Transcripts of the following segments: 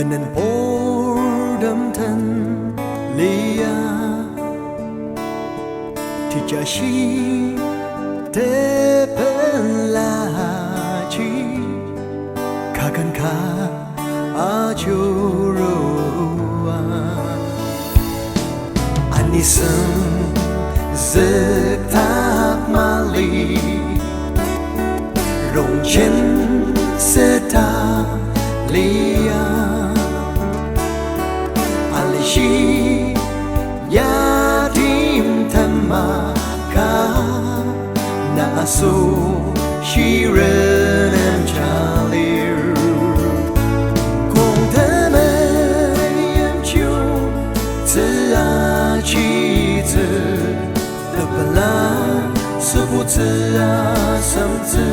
Menenpordam tan lia Tijashi te pelachi Kagan ka ajuroa Anisam zektak mali Rong chen seta lia Alishi yatim tamaka Naso shiren and chalir Kong temayem chu Zi a chi zi De bala Su bu zi a sam zi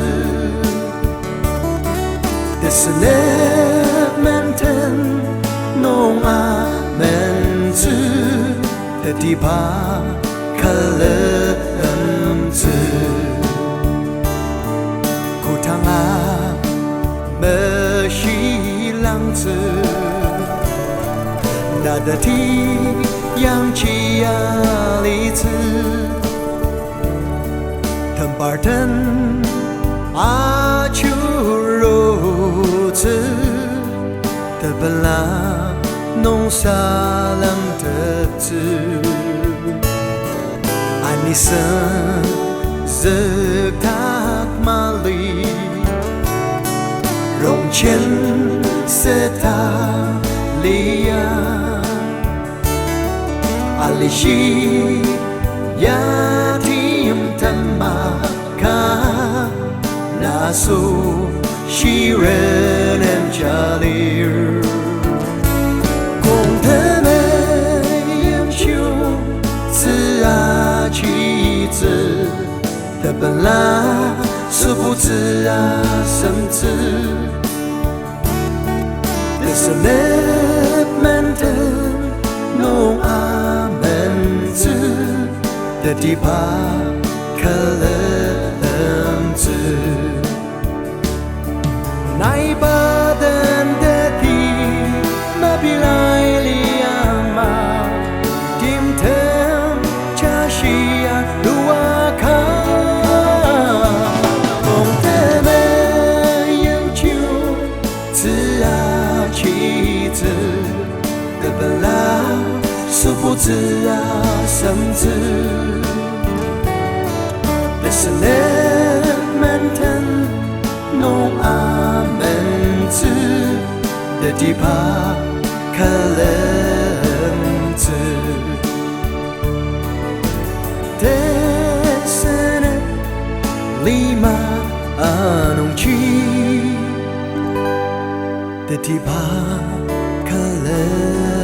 Desenet menten Nong a men zi De di pa kalem zi Ku tang a me shi lang zi Na de ti yang chi a li zi Tem parten a chu ro zi De bala Nong salam tetsu Anisan zektak mali Rong chen seta lia Alishi yatim tamaka Naso shiren and jalir的本来是不知啊甚至的是那门的弄阿门子的地帕可能子那巴登的地那比来里亚嘛dimtem cha shi ya luwa ka是不知啊，甚至的是那门腾弄阿门子的地帕可能子的是那立马阿弄去的地帕可能。